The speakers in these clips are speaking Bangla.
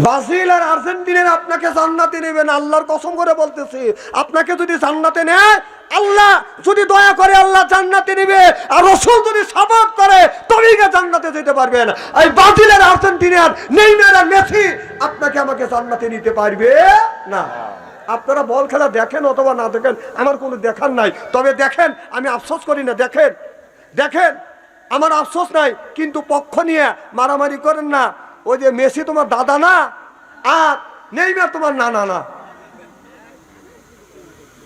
ব্রাজিল আর আর্জেন্টিনার আপনাকে জান্নাতে নেবেন, আল্লাহর কসম করে বলতেছি। আপনাকে যদি জান্নাতে নেয়, আল্লাহ যদি দয়া করে আল্লাহ জান্নাতে নেবে, আর রাসূল যদি সাপোর্ট করে তবেই জান্নাতে যেতে পারবেন। এই ব্রাজিল আর আর্জেন্টিনার নেইমার আর মেসি আপনাকে আমাকে জান্নাতে নিতে পারবে না। আপনারা বল খেলা দেখেন অথবা না দেখেন, আমার কোনো দেখার নাই। তবে দেখেন, আমি আফসোস করি না। দেখেন দেখেন, আমার আফসোস নাই, কিন্তু পক্ষ নিয়ে মারামারি করেন না। ওই যে মেসি তোমার দাদা না, আর নেইমার তোমার নানা না।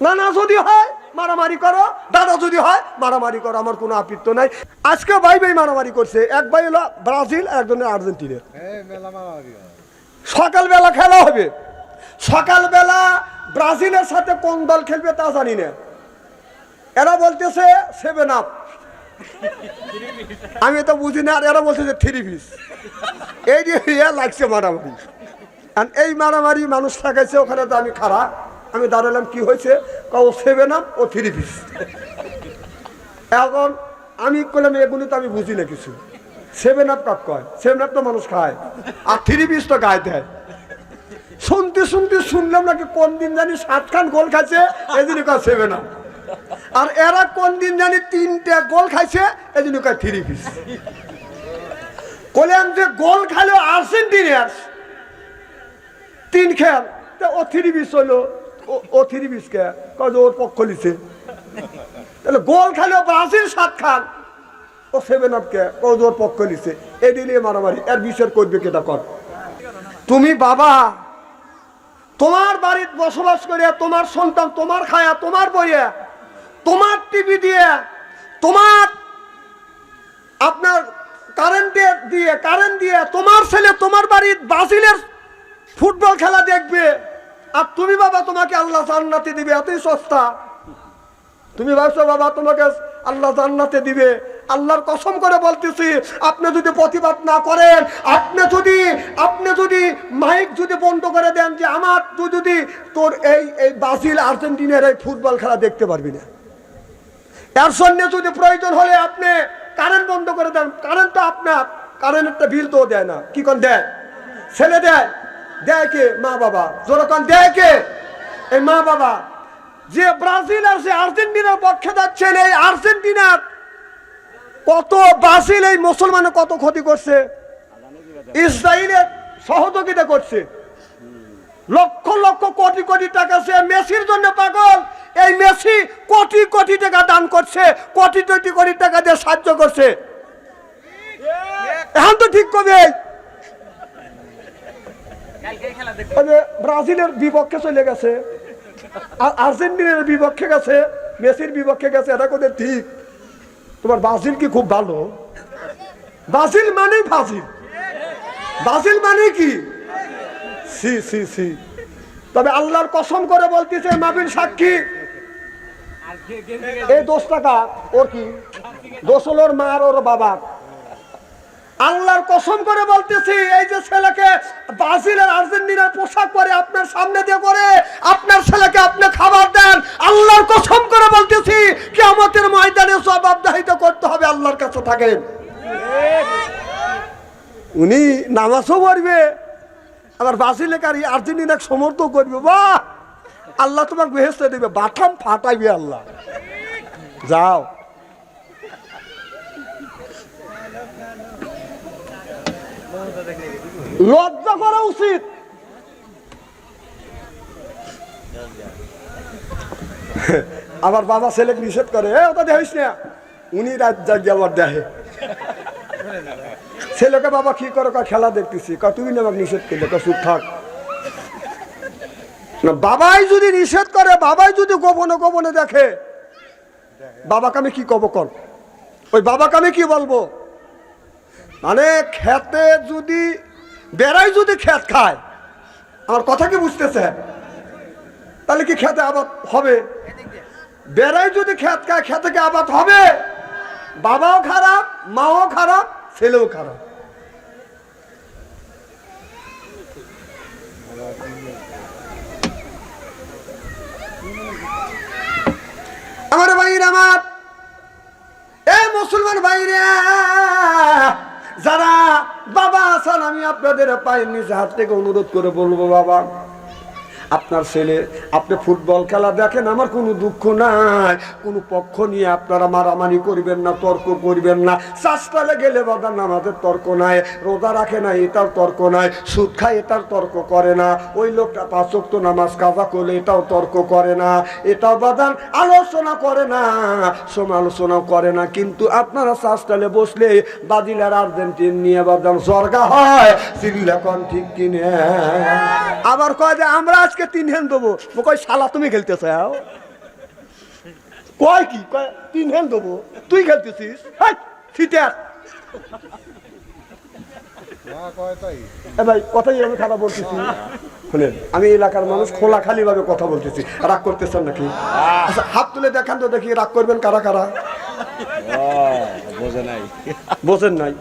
নানা যদি হয় মারামারি করো, দাদা যদি হয় মারামারি করো, আমার কোনো আপত্তি নাই। আজকে ভাই ভাই মারামারি করছে, এক ভাই হলো ব্রাজিল, একজনের আর্জেন্টিনা। সকালবেলা খেলা হবে, সকালবেলা ব্রাজিলের সাথে কোন দল খেলবে তা জানি না। এরা বলতেছে 7 আপ, আমি তো বুঝি না। আর এরা বলতেছে 3 পিস। এই যে লাগছে মারামারি, আর এই মারামারি মানুষ লাগাইছে ওখানে। তো আমি খারাপ, আমি দাঁড়ালাম, কি হয়েছে? ও 7 আপ ও 3 পিস। এখন আমি করলাম এগুলি তো আমি বুঝি না কিছু। 7 আপ কাপ কয়, 7 আপ তো মানুষ খায়, আর 3 পিস তো গায়ে দেয়। শুনতে শুনতে শুনলাম নাকি কোন দিন জানি 7 খান গোল খাইছে, এই জন্য কয় 7 আপ। আর এরা কোন দিন জানি 3টে গোল খাইছে, এই জন্য কয় 3 পিস। কইলাম যে গোল খাইলো আর্জেন্টিনার 3 খেল, ও 3 পিস হইলো। ও 3 পিস কে কয় ওর পক্ষ লিছে। তাহলে গোল খাইলো ব্রাজিল 7 খান, ও 7 আপ কে কয় ওর পক্ষ লিছে। এই দিলে মারামারি, এর বিচার করবে কেটা? কর তুমি বাবা, তোমার বাড়িতে বসবাস করিয়া তোমার সন্তান তোমার খায়া, তোমার বইয়া, তোমার টিভি দিয়ে, তোমার আপনার কারেন্ট দিয়ে তোমার ছেলে তোমার বাড়ির ব্রাজিলের ফুটবল খেলা দেখবে, আর তুমি বাবা তোমাকে আল্লাহ জান্নাতে দিবে, এতই সস্তা? তুমি ভাবছো বাবা তোমাকে আল্লাহ জান্নাতে দিবে? আল্লাহর কসম করে বলতেছি, আপনি যদি প্রতিবাদ না করেন, আপনি যদি মাইক যদি বন্ধ করে দেন যে আমার তুই যদি তোর এই ব্রাজিল আর্জেন্টিনার এই ফুটবল খেলা দেখতে পারবি না, এর জন্য যদি প্রয়োজন হলে আপনি কারেন্ট বন্ধ করে দেন। কারেন্ট তো আপনার, কারেন্টের বিল তো দেয় না। কি কোন দেয়? ছেলে দেয়। দেয় কে? মা বাবা। যেরকম দেয় কে? এই মা বাবা। যে ব্রাজিল আর যে আর্জেন্টিনার পক্ষে যাচ্ছেন, এই আর্জেন্টিনার কত, ব্রাজিল এই মুসলমানের কত ক্ষতি করছে, ইসরায়েলের সহযোগিতা করছে। লক্ষ লক্ষ কোটি কোটি টাকা সে মেসির জন্য পাগল। এই মেসি কোটি কোটি টাকা দান করছে, কোটি কোটি কোটি টাকা দিয়ে সাহায্য করছে। এখন তো ঠিক কবে ব্রাজিলের বিপক্ষে চলে গেছে, আর্জেন্টিনার বিপক্ষে গেছে, মেসির বিপক্ষে গেছে, এটা কোথায় ঠিক? তোমার ব্রাজিল কি খুব ভালো? ব্রাজিল মানে ব্রাজিল, ব্রাজিল মানে কি? C C C. তবে আল্লাহর কসম করে বলতেছে, মাবিল সাক্ষী, এই 10 টাকা ওর কি দোষ হলো? ওর মা আর ওর বাবার। আল্লাহর কসম করে বলতেছি, এই যে ছেলেকে ব্রাজিল আর আর্জেন্টিনার পোশাক পরে আপনার সামনে দিয়ে করে আপনার ছেলেকে আপনি খাবার দেন, আল্লাহর কসম করে বলতেছি কিয়ামতের ময়দানে জবাবদিহিত করতে হবে আল্লাহর কাছে। থাকেন, উনি নামাজও পড়বে, আবার ব্রাজিলকে আর আর্জেন্টিনাকে সমর্থন করবে। বাহ, আল্লাহ তোমাকে বেহেশতে দেবে, বাটাম ফাটাইবে আল্লাহ। যাও, লজ্জা করা উচিত। আবার বাবা ছেলেকে নিষেধ করে, ওটা দেখিস না, উনি রাত জাগিয়ে আবার দেখে। ছেলেকে বাবা কি করো? খেলা দেখতেছি। তুমি না আমাকে নিষেধ করলে, চুপ থাক। বাবাই যদি নিষেধ করে, বাবাই যদি গোপনে গোপনে দেখে, বাবাকে আমি কি কব? কর, ওই বাবাকে আমি কি বলবো? মানে খেতে যদি বেড়াই যদি খেত খায়, আমার কথা কি বুঝতেছে? তাহলে কি খেতে আবাদ হবে? বেড়াই যদি খেত খায়, খেতে কি আবাদ হবে? বাবাও খারাপ, মাও খারাপ, ছেলেও খারাপ। আমার ভাইরা, আমার এই মুসলমান ভাইরা যারা বাবা আছেন, আমি আপনার আপনাদের পায়ের নিচে হাত থেকে অনুরোধ করে বলবো, বাবা আপনার ছেলে, আপনি ফুটবল খেলা দেখেন, আমার কোনো দুঃখ নাই, কোনো পক্ষ নিয়ে আপনারা মারামারি করবেন না, তর্ক করবেন না। চাষপালে গেলে বাবা নামাজের তর্ক নাই, রোজা রাখে না এটার তর্ক নাই, সুদ খায় এটার তর্ক করে না, ওই লোকটা 5 ওয়াক্ত নামাজ কাজা করলে এটাও তর্ক করে না, এটাও বাদান আলোচনা করে না, সমালোচনা করে না। কিন্তু আপনারা চাষপালে বসলে ব্রাজিল আর আর্জেন্টিন নিয়ে বাদাম জর্গা হয়, চিল্লাকন ঠিক কিনে। আবার কয় যে আমরা আজকে 3 হ্যান্ড দেবো, কয় শালা তুমি খেলতে চাও, কয় কি কয় 3 হ্যান্ড দেবো, তুই খেলতেছিস ভাই, কথাই আমি খারাপ বলতেছি। শুনেন, আমি এলাকার মানুষ, খোলা খালি ভাবে কথা বলতেছি, রাগ করতেছেন নাকি? আচ্ছা হাত তুলে দেখান তো দেখি, রাগ করবেন কারা কারা? বোঝেন নাই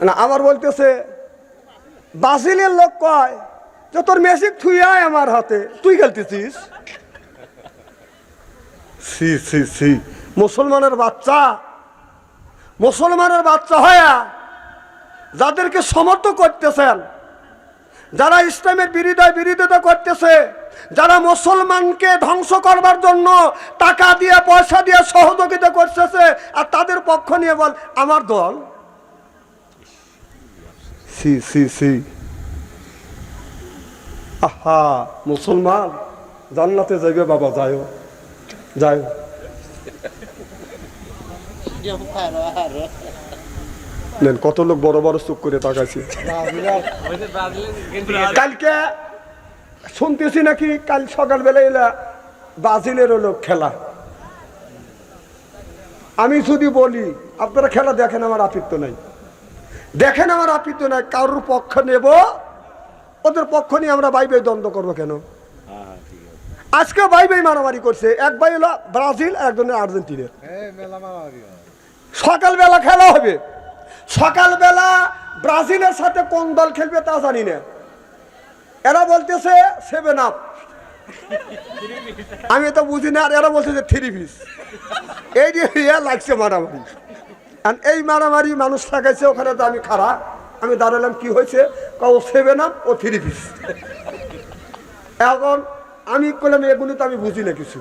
না? আবার বলতেছে ব্রাজিলের লোক কয় যে তোর মেসিক থুইয়ায় আমার হাতে, তুই খেলতেছিস। সি সি সি, মুসলমানের বাচ্চা, মুসলমানের বাচ্চা হয়া যাদেরকে সমর্থন করতেছেন, যারা ইসলামের বিরোধিতা করতেছে, যারা মুসলমানকে ধ্বংস করবার জন্য টাকা দিয়ে পয়সা দিয়ে সহযোগিতা করতেছে, আর তাদের পক্ষ নিয়ে বল আমার দল। সি সি সি, আহা, মুসলমান জান্নাতে যাইবে বাবা, যাও যাও। কত লোক বড় বড় চুপ করে তাকাইছে। কালকে শুনতেছি নাকি কাল সকালবেলা এলা ব্রাজিলের লোক খেলা। আমি যদি বলি আপনারা খেলা দেখেন, আমার আপত্তি নাই, দেখেন আমার আপত্তি নাই, কারোর পক্ষ নেব, ওদের পক্ষ নিয়ে আমরা ভাই ভাই দ্বন্দ্ব করবো কেন? আজকে ভাই ভাই মারামারি করছে, এক ভাই হলো ব্রাজিল আর একজনের আর্জেন্টিনার। সকালবেলা খেলা হবে, সকালবেলা ব্রাজিলের সাথে কোন দল খেলবে তা জানি না, এরা বলতেছে 7 আপ, আমি তো বুঝি না, আর এরা বলতেছে 3 পিস। এই যে লাগছে মারামারি, আর এই মারামারি মানুষ লাগাইছে ওখানে, তো আমি খারাপ, আমি দাঁড়ালাম, কি হয়েছে? ও 7 আপ, ও 3 পিস। এখন আমি বললাম এগুলো তো আমি বুঝি না কিছু,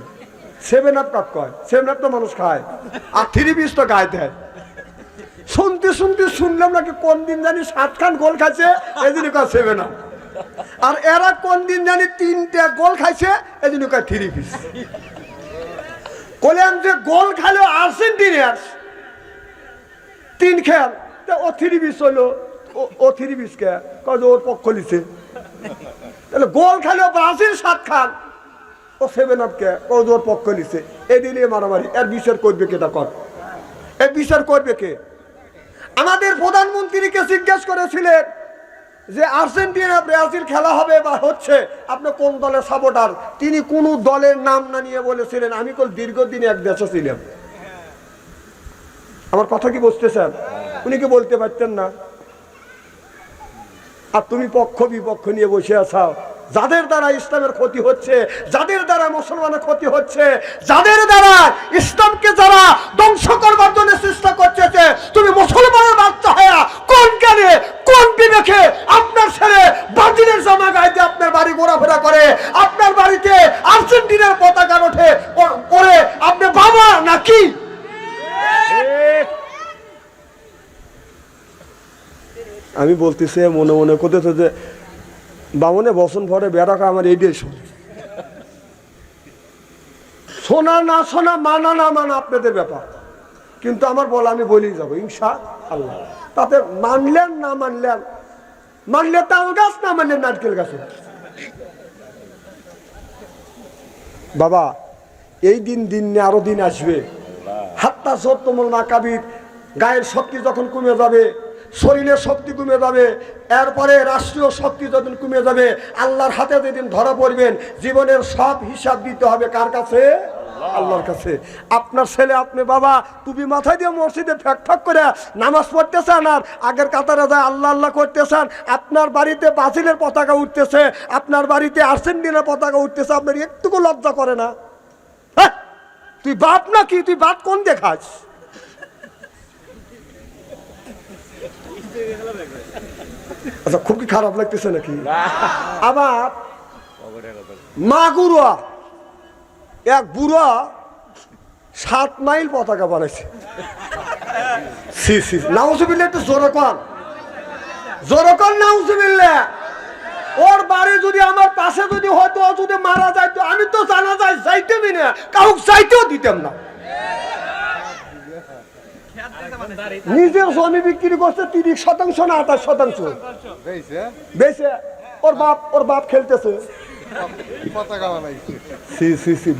7 আপ কাপ কয়, 7 আপ তো মানুষ খায়, আর 3 পিস তো গায়ে দেয়। শুনতে শুনতে শুনলাম নাকি কোন দিন জানি 7 খান গোল খাইছে, এই জন্য কয় 7 আপ, আর এরা কোন দিন জানি 3টে গোল খাইছে, এই জন্য কয় 3 পিস। বললাম যে গোল খাইলো আর্জেন্টিনার 3 খেল, ও 3 পিস হলো, ও 3 পিস কে কয় ওর পক্ষ লিছে। তাহলে গোল খাইলো ব্রাজিল 7 খান, ও 7 আপ কে কয় ওর পক্ষ লিছে। এই দিলে মারামারি, এর বিচার করবে কে? তা কর, এর বিচার করবে কে? আমাদের প্রধানমন্ত্রীকে জিজ্ঞেস করেছিলেন যে আর্জেন্টিনা ব্রাজিল খেলা হবে বা হচ্ছে, আপনি কোন দলের সাপোর্টার? তিনি কোন দলের নাম না নিয়ে বলেছিলেন আমি দীর্ঘদিন এক দেশে ছিলাম। আমার কথা কি বুঝতেছেন? উনি কি বলতে পারতেন না? আর তুমি পক্ষ বিপক্ষ নিয়ে বসে আছো, যাদের দ্বারা ইসলামের ক্ষতি হচ্ছে, যাদের দ্বারা মুসলমানের ক্ষতি হচ্ছে, যাদের দ্বারা ইসলামকে যারা ধ্বংস করবার জন্য চেষ্টা করতেছে, তুমি মুসলমানের বাচ্চা হয়া কোন কানে কোন বিবেকে আপনার ছেলে ব্রাজিলের জামা গায়ে দিয়ে আপনার বাড়ি ঘোরাফেরা করে, আপনার বাড়িতে আর্জেন্টিনার পতাকা ওঠে পরে আপনি বাবা নাকি? আমি বলতেছি মনে মনে করতেছে যে বামনে বসন ভরে বেড়াকা আমার এইটাই শোনা না শোনা, মানা না মানা আপনাদের ব্যাপার, কিন্তু আমার বলা আমি বলেই যাবো ইনশাআল্লাহ। তাতে মানলেন না মানলেন, মানলে তাল গাছ, না মানলে নারকেল গাছ। বাবা এই দিন দিন আরো দিন আসবে, হাত্তা সত্যমল মাকাবির গায়ের শক্তি যখন কমে যাবে, শরীরের শক্তি কমে যাবে, এরপরে রাষ্ট্রীয় শক্তি যখন কমে যাবে, আল্লাহর হাতে যেদিন ধরা পড়বেন, জীবনের সব হিসাব দিতে হবে কার কাছে? আল্লাহর কাছে। আপনার ছেলে, আপনি বাবা টুপি মাথায় দিয়ে মসজিদে ফ্যাক ফ্যাক করে নামাজ পড়তেছেন, আর আগের কাতারে যায় আল্লাহ আল্লাহ করতেছেন, আপনার বাড়িতে ব্রাজিলের পতাকা উঠতেছে, আপনার বাড়িতে আর্জেন্টিনার পতাকা উঠতেছে, আপনার একটুকু লজ্জা করে না? হ্যাঁ, তুই বাপ নাকি? তুই বাপ কোন দেখাস? আচ্ছা, খুব কি খারাপ লাগতেছে নাকি? আবার মাগুরা এক বুড়া 7 মাইল পতাকা বানাইছে। নাউজুবিল্লাহ, একটু জোরে কর, জোরে কর নাউজুবিল্লাহ। ওর বাড়ি যদি আমার পাশে যদি হয়তো ও যদি মারা যায় তো আমি তো জানা যায় যাইতেমই না, কাউকে যাইতেও দিতাম না। নিজের জমি বিক্রি করছে 30% না 28% বেশি। ওর বাপ খেলতেছে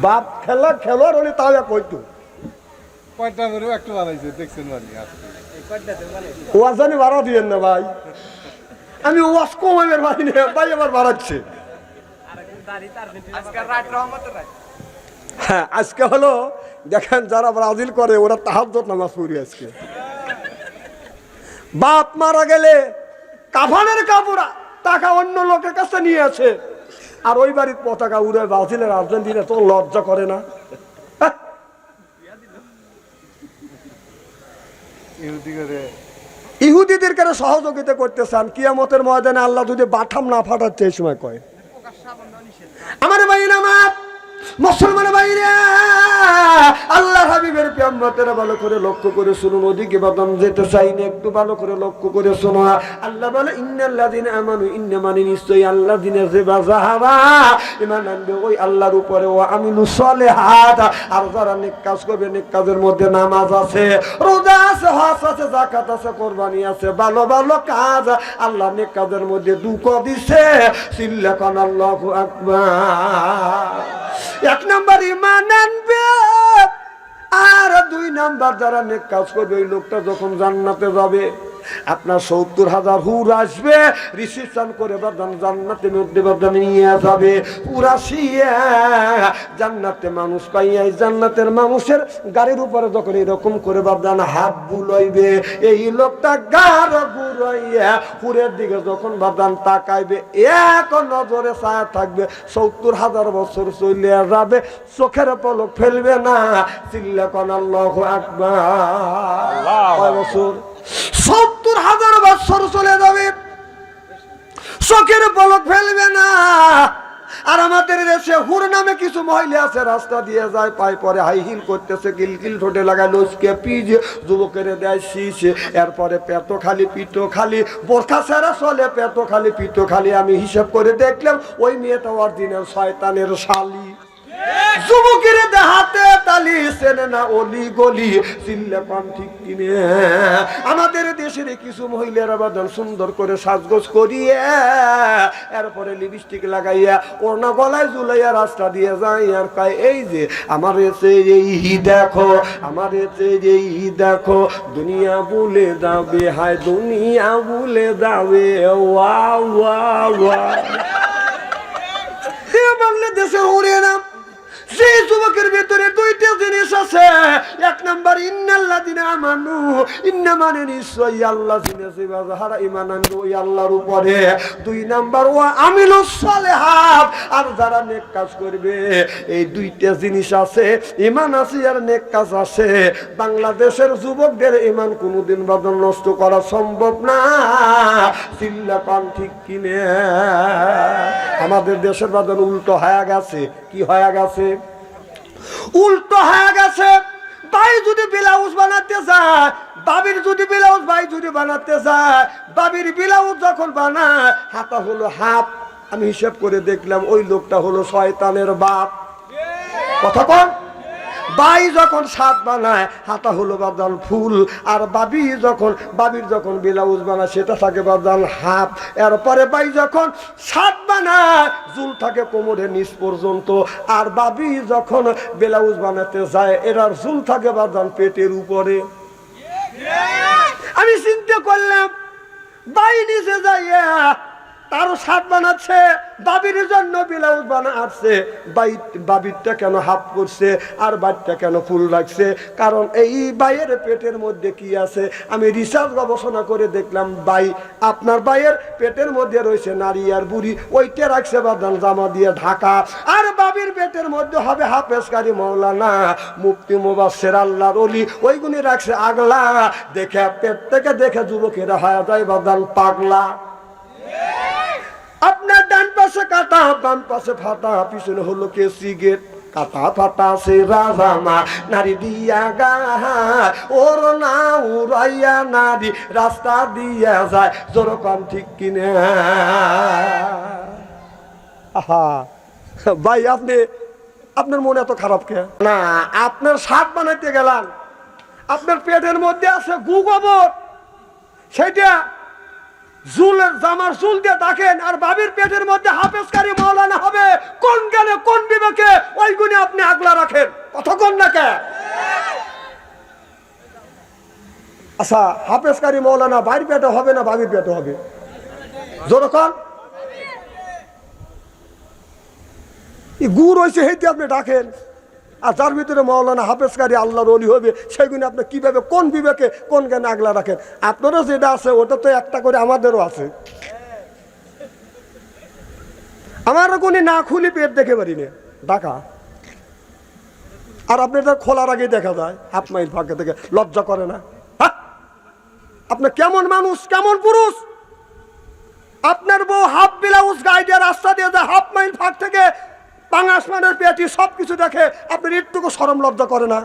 বাপ খেলোয়াড় হলে তাহলে কইতো ওয়াজানি ভাড়া দিয়েন না ভাই, আমি ওয়াজ কমাইবার ভাই না ভাই, আবার বাড়াচ্ছে। হ্যাঁ, আজকে হলো দেখেন যারা ব্রাজিল করে ওরা তাহাজ্জুদ নামাজ পড়ি আজকে। বাপ মারা গেলে কাফনের কাপড় টাকা অন্য লোকের কাছে নিয়ে আছে, আর ওই বাড়ির পতাকা উড়ে ব্রাজিলের আর্জেন্টিনা, তো লজ্জা করে না? ইহুদিদের কাছে সহযোগিতা করতে চান, কিয়ামতের ময়দানে আল্লাহ যদি বাঠাম না ফাটাচ্ছে এই সময় কয়। আমার ভাইরা, আমার মুসলমান ভাইরা, আল্লাহ হাবিবের প্রেমতেরা ভালো করে লক্ষ্য করে শুনুন, ওদিকে বাদাম যেতে চাই না, একটু ভালো করে লক্ষ্য করে শোনো। আল্লাহ বলে ইন্নাল্লাযিনা আমানু, ইন্না মানে নিশ্চয়ই আল্লাযিনা যে যাহারা ঈমান আনবে ওই আল্লাহর উপরে, ও আমিলুস সালিহাত, আর যারা নেক কাজ করবে, নেক কাজের মধ্যে নামাজ আছে, রোজা আছে, হজ আছে, যাকাত আছে, কুরবানি আছে, ভালো ভালো কাজ, আল্লাহ নেক কাজের মধ্যে দুঃখ দিছে। সিল্লাকান আল্লাহু আকবার। 1 নাম্বার ঈমান আনবে, আর 2 নাম্বার যারা নেক কাজ করবে ওই লোকটা যখন জান্নাতে যাবে, আপনার 70,000 হুর আসবে রিসিপশন করে বাদান জান্নাতের মধ্যে বাদান নিয়ে যাবে পুরা শিয়া জান্নাতে মানুষ পাইয়াই জান্নাতের মানুষের গাড়ির উপরে যখন এরকম করে বাদান হাত বুলাইবে, এই লোকটা গাড় ঘুরাইয়া পুরের দিকে যখন বাদান তাকাইবে, এক নজরে ছায়া থাকবে, 70,000 বছর চলে যাবে, চোখের পলক ফেলবে না। চিল্লাকান আল্লাহু আকবার। কয় বছর? 70,000 বছর চলে যাবে, চোখের পলক ফেলবে না। আর আমাদের দেশে হুর নামে কিছু মহিলা আছে, রাস্তা দিয়ে যায়, পায়ে পরে হাই হিল করতেছে, গিলগিল ঠোঁটে লাগায় লস্কে পিজ, যুবকের দেয় শীষ, এরপরে পেটো খালি পিটো খালি, বোরখা ছাড়া চলে, পেটো খালি পিটো খালি। আমি হিসাব করে দেখলাম ওই মেয়েটা অরিজিনাল শয়তানের শালি। যুবকের দেহাতে তালি চেনে না অলি গলি, চিল্লা পান ঠিক কিনে। আমাদের দেশের কিছু মহিলারা বাদন সুন্দর করে সাজগোজ করিয়ে, এরপরে লিপস্টিক লাগাইয়া ওড়না গলায় ঝুলাইয়া রাস্তা দিয়ে যায়, আর কয় এই যে আমার এসে এই দেখো, আমার এসে এই দেখো, দুনিয়া ভুলে যাবে, হায় দুনিয়া ভুলে যাবে। ওয়া ওয়া ওয়া। বাংলাদেশের হরিয়া নাম যে যুবকের ভিতরে 2টা জিনিস আছে। 1 নাম্বার ইন্নাল্লাযিনা আমানু, ইন্না মানে নিশ্চয়ই আল্লাযিনা যাহারা ঈমান আনবে ওই আল্লাহর উপরে। 2 নাম্বার ওয়া আমিলুস সালিহাত, আর যারা নেক কাজ করবে। এই 2টা জিনিস আছে, ঈমান আছে আর নেক কাজ আছে। বাংলাদেশের যুবকদের ঈমান কোনোদিন বাদল নষ্ট করা সম্ভব না। চিল্লা পান ঠিক কিনে। আমাদের দেশের বাদল উল্টো হয়ে গেছে। কি হয়ে গেছে? উল্টো হয়ে গেছে। ভাই যদি ব্লাউজ বানাতে যায়, বাবির যদি ব্লাউজ ভাই যদি বানাতে যায়, বাবির ব্লাউজ যখন বানায় হাতা হলো হাফ। আমি হিসাব করে দেখলাম ওই লোকটা হলো শয়তানের বাপ। কথা কন। ভাই যখন শার্ট বানায় হাতা হলো বাদাল ফুল, আর বাবির যখন ব্লাউজ বানায় সেটা থাকে বাদাল হাফ। এরপরে ভাই যখন শার্ট বানায় চুল থাকে কোমরের নিচ পর্যন্ত, আর বাবি যখন ব্লাউজ বানাতে যায় এরার চুল থাকে বাদাল পেটের উপরে। আমি চিন্তা করলাম ভাই নিচে যাইয়া তারও শার্ট বানাচ্ছে, বাবির জন্য ব্লাউজ বানাচ্ছে, বাবিরটা কেন হাফ করছে আর বাড়িটা কেন ফুল রাখছে? কারণ এই বাইয়ের পেটের মধ্যে কি আছে? আমি রিসার্চ গবেষণা করে দেখলাম ভাই আপনার বাইয়ের পেটের মধ্যে রয়েছে নারী আর বুড়ি, ওইটা রাখছে বাদান জামা দিয়ে ঢাকা। আর বাবির পেটের মধ্যে হবে হাফেজকারী মাওলানা মুফতি মুবাশশির আল্লাহর ওলি, ওইগুলি রাখছে আগলা। দেখে পেট থেকে দেখে যুবকেরা হয়ে যায় বাদান পাগলা। কাটা, বাম পাশে ফাটা, পিছনে হলো কেসি গেট, কাটা ফাটা সে রাজামা নারী দিয়া গায়, ওর না উড়াইয়া নারী রাস্তা দিয়া যায়, যেরকম ঠিক কিনে। আহা ভাই, আপনার মনে এত খারাপ কে? না, আপনার শার্ট বানাইতে গেলাম, আপনার পেটের মধ্যে আছে গু গোবর, সেটা জুলের জামার চুল দিয়ে দেখেন, আর বাবির পেটের মধ্যে হাফেজকারী মাওলানা হবে, কোন জ্ঞানে কোন বিবেকে ওই গুণে আপনি আগলা রাখেন? কতক্ষণ না কে? আচ্ছা, হাফেজকারী মাওলানা বাইর পেটে হবে না বাবির পেটে হবে? যখন গু রয়েছে সেইটি আপনি ডাকেন, আর যার ভিতরে মাওলানা হাফেজকারী আল্লাহর ওলি হবে, সেইগুলো আপনি কিভাবে কোন বিবেকে কোন জ্ঞানে আগলা রাখেন? আপনারও যেটা আছে ওটা তো একটা করে আমাদেরও আছে। আমারও কোনো না খুলি পেট দেখে পারি না ডাকা, আর আপনার খোলার আগে দেখা যায় হাফ মাইল ফাঁকে থেকে, লজ্জা করে না? আপনি কেমন মানুষ, কেমন পুরুষ? আপনার বউ হাফ ব্লাউজ গাইডে রাস্তা দিয়ে যায়, হাফ মাইল ফাঁক থেকে পাঙাশ মানের পেটি সবকিছু দেখে, আপনার একটুকু শরম লজ্জা করে না?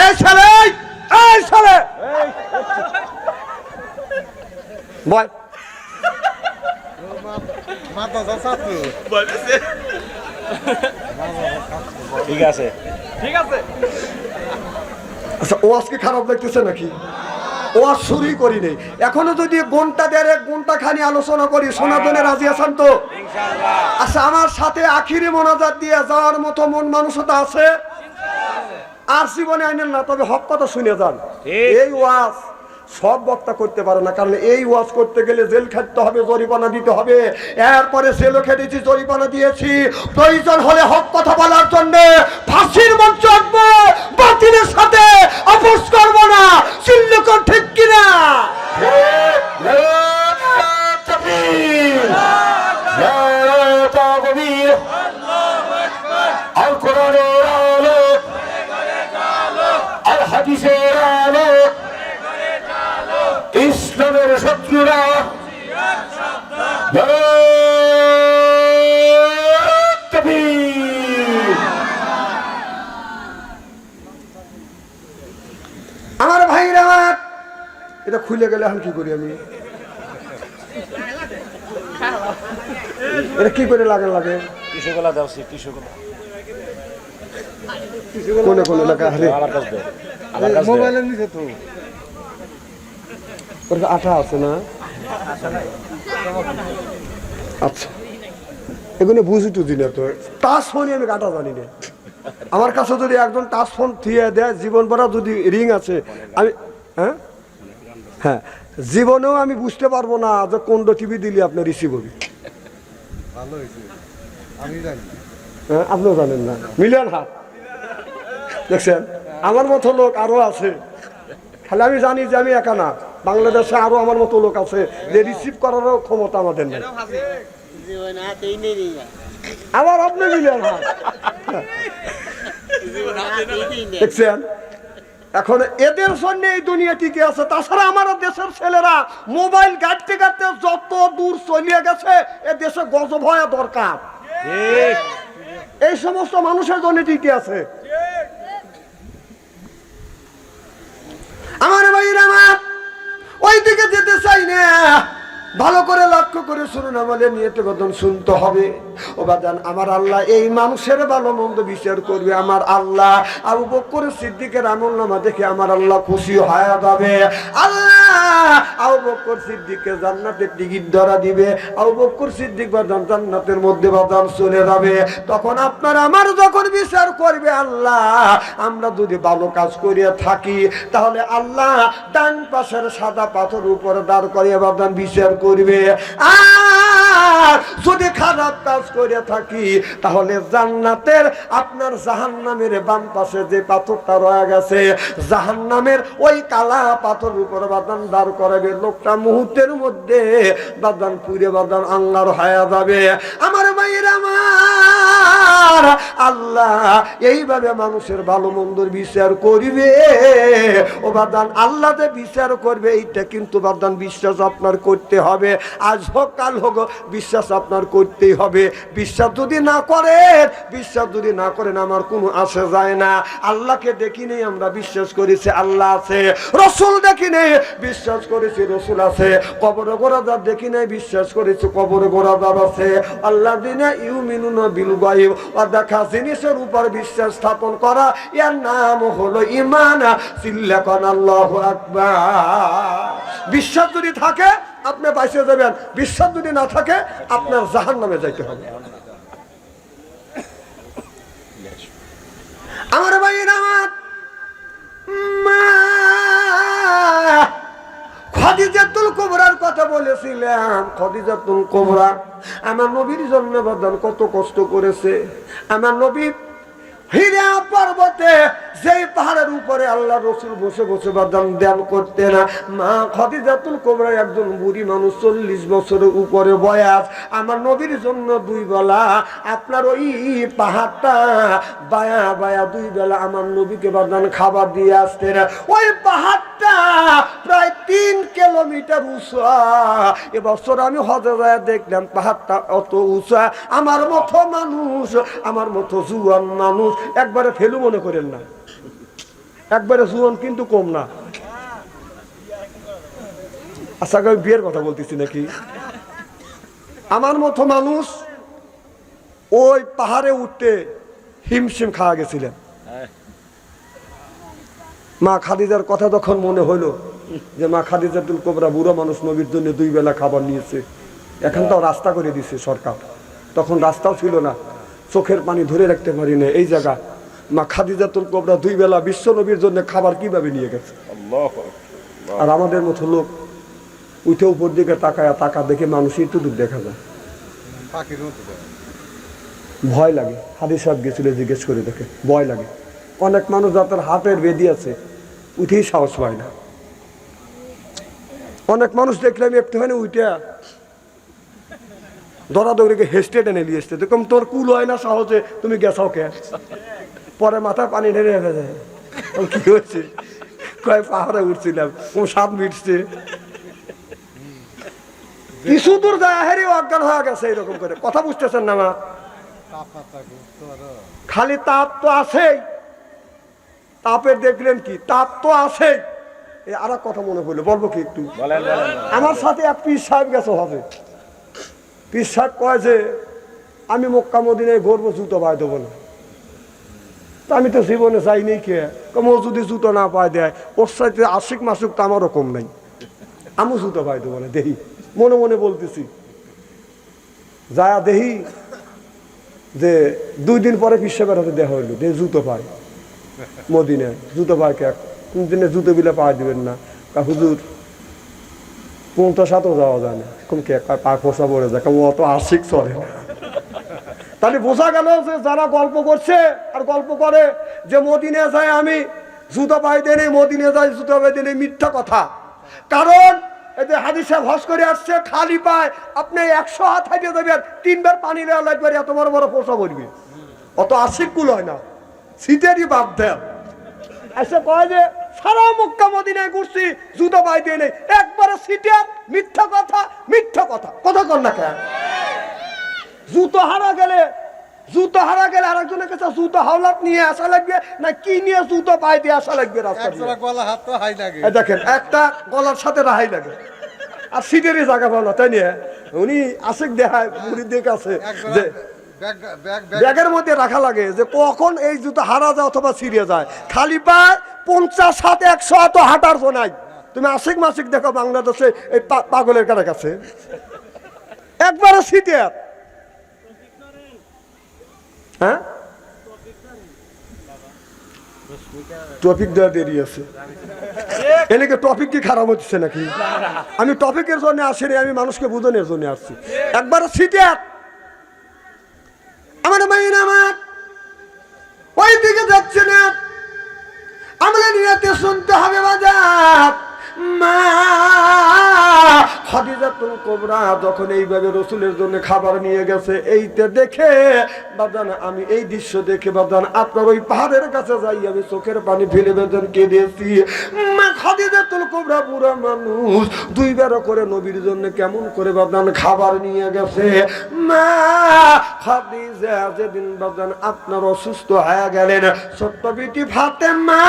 এই ছেলে, এই ছেলে বল, ঠিক আছে, ঠিক আছে। আচ্ছা, ও আজকে খারাপ লাগতেছে নাকি? ও আর শুরুই করি নেই এখনো, যদি ঘন্টা দেড় ঘন্টা খানি আলোচনা করি, শোনার জন্য রাজি আছেন তো? আচ্ছা, আমার সাথে আখিরি মোনাজাত দিয়ে যাওয়ার মতো মন মানসিকতা আছে? আর জীবনে আইনেন না, তবে হক কথা শুনে যান। এই ওয়াজ সব বক্তা করতে পারে না, কারণ এই ওয়াজ করতে গেলে জেল খাটতে হবে, জরিমানা দিতে হবে। এরপরে জেলও খেটেছি, জরিমানা দিয়েছি, প্রয়োজন হলে হক কথা বলার জন্য ফাঁসির মঞ্চ আঁকবো, বাতিলের সাথে আপোষ করবো না। চিল্লকর ঠিক কিনা? আল কোরআনের আলো, আল হাদিসের আলো, ইসলামের শত্রুরা আমার ভাইরা, এটা খুলে গেলে এখন কি করি আমি? এটা কি করে লাগে? কোনে কোনে লাগা? মোবাইলের নিচে তো আঠা আছে না? আচ্ছা, এগুলো বুঝি টুঝি না তো। টাচ ফোনই আমি কাটা জানি না। আমার কাছে যদি একজন টাচ ফোন থিয়ে দেয়, জীবন ভরা যদি রিং আছে, আমি হ্যাঁ জীবনেও আমি বুঝতে পারবো না যে কোন টিভি দিলে আপনার রিসিভ হবে। হ্যাঁ, আপনিও জানেন না। মিলিয়ন হাত দেখছেন, আমার মতো লোক আরো আছে। খালি আমি জানি যে আমি একা না, বাংলাদেশে আরো আমার মতো লোক আছে যে রিসিভ করারও ক্ষমতা আমাদের নেই। আবার আপনি মিলিয়ন হাত দেখছেন। এখন এদের জন্য এই দুনিয়া টিকে আছে। তাছাড়া আমার দেশের ছেলেরা মোবাইল ঘাটতে ঘাটতে যত দূর চলিয়ে গেছে, এ দেশে গজব হওয়া দরকার। এই সমস্ত মানুষের জন্য টিকে আছে। আমার ভাইরা, আমার ওই দিকে যেতে চাই না। ভালো করে লক্ষ্য করে শুনুন, আমাদের নিয়তে কথা শুনতে হবে। ও বাজান, আমার আল্লাহ এই মানুষের ভালো মন্দ বিচার করবে। আমার আল্লাহ আবু বকর সিদ্দিকের আমলনামা দেখে আমার আল্লাহ খুশি হয়ে যাবে। আল্লাহ আবু বকর সিদ্দিককে জান্নাতের টিকিট ধরা দিবে। আবু বকর সিদ্দিক বাজান জান্নাতের মধ্যে বাজান চলে যাবে। তখন আপনার আমার যখন বিচার করবে, আল্লাহ আমরা যদি ভালো কাজ করিয়া থাকি, তাহলে আল্লাহ ডান পাশের সাদা পাথর উপরে দাঁড় করিয়া বাজান বিচার করবে। আর যদি খারাপ কাজ করে থাকি, তাহলে জান্নাতের আপনার জাহান্নামের বাম পাশে যে পাথরটা রয়ে গেছে, জাহান্নামের ওই কালা পাথর উপরে বাদান দাঁড় করাবে। লোকটা মুহূর্তের মধ্যে বাদান পুড়ে বাদান আল্লাহর হয়ে যাবে। আমার মায়ের আমার আমার আল্লাহ এইভাবে মানুষের ভালো মন্দর বিচার করিবে। ও বাদান আল্লাহ যে বিচার করবে এইটা কিন্তু বাদান বিশ্বাস আপনার করতে হবে। আজ হোক কাল হোক বিশ্বাস আপনার করতেই হবে। বিশ্বাস যদি না করেন আমার কোনো আসে যায় না। আল্লাহকে দেখি নেই আমরা বিশ্বাস করেছি আল্লাহ আছে, রসুল দেখি নেই বিশ্বাস করেছি রসুল আছে, কবরে গোরাদার দেখি নাই বিশ্বাস করেছি কবরে গোরাদার আছে। আল্লাহ দিনা ইউমিনুনা বিল গায়ব, অদেখা জিনিসের উপর বিশ্বাস স্থাপন করা, এর নাম হলো ঈমান। চিল্লাকান আল্লাহু আকবার। বিশ্বাস যদি থাকে আপনি বাইসে যাবেন, বিশ্বাস যদি না থাকে আপনার জাহান্নামে যাইতে হবে। আমার ভাইয়েরা, আমার মা খাদিজাতুল কুবরার কথা বলেছিলাম। খাদিজাতুল কুবরা আমার নবীর জন্য বাদান কত কষ্ট করেছে। আমার নবী হিরা পর্বতে যেই পাহাড়ের উপরে আল্লাহ রসুল বসে বসে বাদাম ধ্যান করতেন, মা খাদিজাতুল কুবরা একজন বুড়ি মানুষ, 40 বছরের উপরে বয়স। আমার নবীর জন্য 2 বেলা আপনার ওই পাহাড়টা বায়া বায়া 2 বেলা আমার নবীকে বাদান খাবার দিয়ে আসতেন। ওই পাহাড়টা প্রায় 3 কিলোমিটার উঁচা। এবছর আমি হজে যায় দেখলাম পাহাড়টা অত উঁচা। আমার মতো মানুষ, আমার মতো জুয়ান মানুষ একবারে ফেলু মনে করেন না, একবারে জুয়ান কিন্তু কম না। আচ্ছা আমি বিয়ের কথা বলতেছি নাকি? আমার মতো মানুষ ওই পাহাড়ে উঠতে হিমশিম খাওয়া গেছিলেন। মা খাদিজার কথা তখন মনে হইলো যে মা খাদিজাতুল কুবরা বুড়ো মানুষ, নবীর জন্য 2 বেলা খাবার নিয়েছে। এখন তো রাস্তা করে দিছে সরকার, তখন রাস্তাও ছিল না, চোখের পানি ধরে রাখতে পারি না। এই জায়গা মা খাদিজাতুল কুবরা 2 বেলা বিশ্ব নবীর জন্য খাবার কিভাবে নিয়ে গেছে। আর আমাদের মতো লোক উঠে উপর দিকে তাকা দেখে মানুষ একটু দূর দেখা যায়, ভয় লাগে। হাদিস সাহেব গেছিল, জিজ্ঞেস করে দেখে ভয় লাগে। অনেক মানুষ যাদের হাতের বেদি আছে উঠেই সাহস পায় না। অনেক মানুষ দেখলাম একটুখানি উঠে দৌড়াদৌড়িকে হেস্টে টেনে নিয়ে এসছে, দেখুন তোর কুল হয় না সহজে, তুমি গেছাও কে? পরে মাথায় পানি ঢেলে রেখে যায়। কি হয়েছে? কয় পাহাড়ে উঠছিলাম, ও 7 মিটছে। কিছু দূর যায় হেরি অজ্ঞান হয়ে গেছে। এরকম করে কথা বুঝতেছেন না? আমার খালি তাপ তো আছেই, তাপের দেখলেন কি, তাপ তো আছেই। আর এক কথা মনে পড়লো, বলবো কি একটু? আমার সাথে এক পীর সাহেব গেছে হবে। পীর সাহেব কয় যে আমি মক্কা মদিনায় ঘুরবো, জুতো পায় দেবো না। তা আমি তো জীবনে যাইনি, কে ও যদি জুতো না পায় দেয়, ওর সাথে আশিক মাসুক তো আমারও কম নাই, আমি জুতো পায় দেবো না। দেখি মনে মনে বলতেছি, যায়া দেখি যে 2 দিন পরে পীর সাহেবের হাতে দেখা হইলো, যে জুতো পায় মদিনায়। জুতো পায় কে? কোন দিনে জুতো বিলে পাওয়া দিবেন না। হুজুর 50-7 যাওয়া যায় না। কম কে পা খোসা পড়ে যায়, ও অত আশিক চলে। তাহলে বোঝা গেল যে যারা গল্প করছে আর গল্প করে যে মদিনে যায় আমি জুতো পাইতে নেই, মদিনে যায় জুতো পাইতে নেই, মিথ্যা কথা। কারণ এতে হাদিসে হজ করে আসছে খালি পায় আপনি 100 হাত হাইতে দেবেন, 3 বার পানি নেওয়া লাগবে, এত বড় বড় পোষা পড়বে। অত আশিক গুলো হয় না, শীতেরই বাদ দেয়। এসে কয় যে সারা মক্কা মদিনায় ঘুরছি জুতো পাইতে নেই, একবারে সিটের। মিথ্যা কথা, মিথ্যা কথা, কথা কর না কেন? জুতো হারা গেলে আরেকজনের কাছে জুতো হাওলাত নিয়ে আসা লাগবে না, কি নিয়ে জুতো পায়ে দিয়ে আসা লাগবে? রাস্তা দেখেন একটা গলার সাথে রাহাই লাগে, আর সিটেরই জায়গা পাওয়া, তাই নিয়ে উনি আশিক দেখায় মুরিদের কাছে যে ব্যাগের মধ্যে রাখা লাগে যে কখন এই জুতো হারা যায় অথবা ছিঁড়ে যায়। খালি পায় 50 হাত 100 হাত হাঁটার নাই। তুমি আশিক মাসিক দেখো বাংলাদেশে এই পাগলের কাছে একবারে সিটের। হ্যাঁ, টপিক দেওয়া দেরি আছে। এনেকে টপিক কি খারাপ হচ্ছে নাকি? আমি টপিকের জন্য আসিনি, আমি মানুষকে বোঝানোর জন্য আসছি। একবার সিটের আমার মাইন আমার ওই দিকে যাচ্ছে না, আমরা নিয়তে শুনতে হবে বাজার। মা খাদিজাতুল কুবরা যখন এইভাবে রাসূলের জন্য খাবার নিয়ে গেছে, এইটা দেখে বাদান আমি এই দৃশ্য দেখে বাদান আপনার ওই পাহাড়ের কাছে যাই আমি চোখের পানি ফেলে বেদন কেঁদেছি। মা খাদিজাতুল কুবরা বুড়া মানুষ, দুইবার করে নবীর জন্য কেমন করে বাদান খাবার নিয়ে গেছে। মা খাদিজা যেদিন বাদান আপনার অসুস্থ হয়ে গেলেন, ছোট্ট বিটি ফাতেমা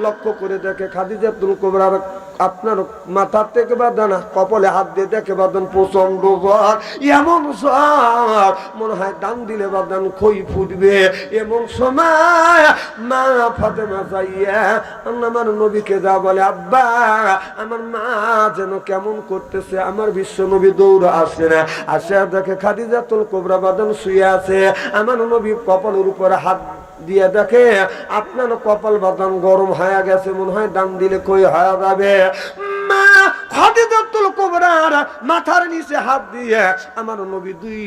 লক্ষ্য করে দেখে খাদিজাতুল কুবরার আপনার মাথার থেকে বাদানা কপালে হাত দিয়ে দেখে বাদান প্রচন্ড জ্বর, এমন জ্বর মনে হয় দান দিলে বাদান খই ফুটবে। এমন সময় মা ফাতেমা যাইয়া আমার নবীকে যা বলে, আব্বা আমার মা যেন কেমন করতেছে। আমার বিশ্ব নবী দৌড় আসে না, আসে দেখে খাদিজাতুল কুবরা বাদান শুয়ে আছে। আমার নবী কপালের উপরে হাত দিয়ে দেখে আপনার কপাল বাদান গরম হয়ে গেছে, মনে হয় দান দিলে কই হয়ে যাবে। মা খাদিজাতুল কুবরার মাথার নিচে হাত দিয়ে আমার নবী দুই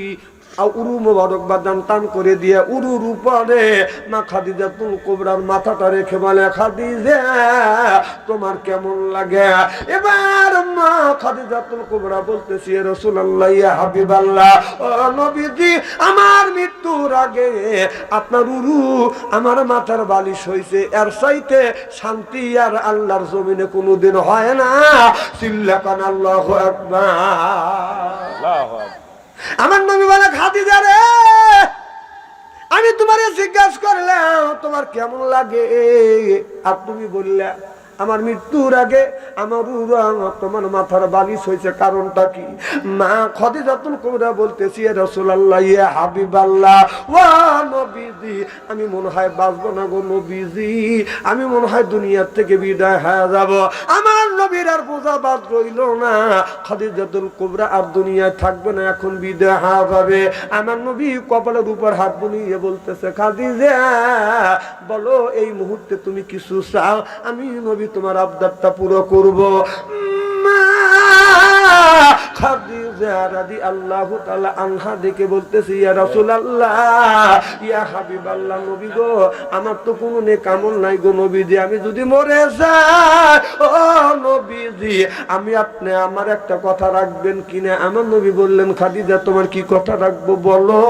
উরু মোবারক বাদান টান করে দিয়ে উরুর উপরে মা খাদিজাতুল কুবরার মাথাটা রেখে বলে, খাদিজা তোমার কেমন লাগে? এবার মা খাদিজাতুল কুবরা বলতেছি, রাসূলুল্লাহ ইয়া হাবিবাল্লাহ, ও নবীজি আমার মৃত্যুর আগে আপনার উরু আমার মাথার বালিশ হইছে, এর চাইতে শান্তি আর আল্লাহর জমিনে কোনোদিন হয় না। চিল্লাকান আল্লাহু আকবার। আল্লাহু আকবার। আমার নবী বলে, খাদিজা রে আমি তোমারে জিজ্ঞাসা করলাম তোমার কেমন লাগে, আর তুমি বললে আমার মৃত্যুর আগে আমার তোমার মাথার বালিশ হয়েছে, কারণটা কি? মা খাদিজাতুল কুবরা বলতেছি, রাসূলুল্লাহ ইয়া হাবিবাল্লাহ, ওয়া নবীজি আমি মনে হয় বাঁচবো না গো নবীজি, আমি মনে হয় দুনিয়ার থেকে বিদায় হয়ে যাব। আমার নবীর আর বোঝা বাদ রইল না, খাদিজাতুল কুবরা আর দুনিয়ায় থাকবে না, এখন বিদায় হয়ে যাবে। আমার নবী কপালের উপর হাত বুলিয়ে বলতেছে, খাদিজা বলো এই মুহূর্তে তুমি কিছু চাও, আমি নবী তোমার আবদারটা পুরো করব। খাদিজা রাদিয়াল্লাহু তাআলা আনহা দেখে বলতেছি, ইয়া রাসূলুল্লাহ ইয়া হাবিবাল্লাহ, নবী গো আমার তো কোনো নেক আমল নাই গো নবীজি, আমি যদি মরে যাই ও নবীজি আমি আপনি আমার একটা কথা রাখবেন কিনা? আমার নবী বললেন, খাদিজা তোমার কি কথা রাখবো বলো।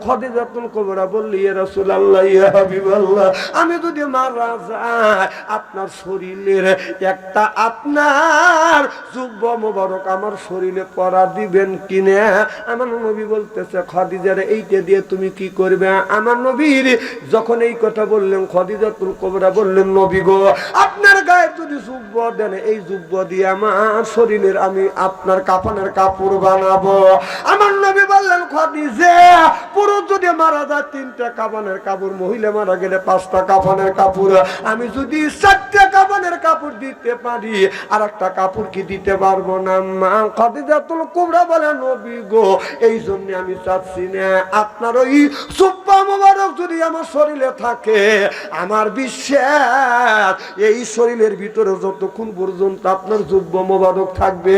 খাদিজাতুল কুবরা বললি, ইয়া রাসূলুল্লাহ ইয়া হাবিবাল্লাহ আমি যদি মারা যাই আপনার শরীরের একটা আপনার জুব্ব মোবারক আমার শরীরে পরা দিবেন কিনা? আমার নবী বলতেছে, খাদিজারে এইটা দিয়ে তুমি কি করবে? আমার নবীর যখন এই কথা বললেন, খাদিজাতুল কুবরা বললেন, নবী গো আপনার গায়ে যদি জুব্ব দেন এই জুব্ব দিয়ে আমার শরীরের আমি আপনার কাফনের কাপড় বানাবো। আমার নবী বললেন, খাদিজা পুরুষ যদি মারা যায় 3টা কাফনের কাপড়, মহিলা মারা গেলে 5টা কাফনের কাপড়, আমি যদি 4টা কাফনের কাপড় দিতে পারি আর একটা কাপড় কি দিতে পারবো না? মা খাদিজাতুল কুবরা বলে, নবী গো এই জন্য আমি চাচ্ছি না আপনার ওই জুব্বা মোবারক যদি আমার শরীরে থাকে, আমার বিশ্বাস এই শরীরের ভিতরে যতক্ষণ পর্যন্ত আপনার জুব্বা মোবারক থাকবে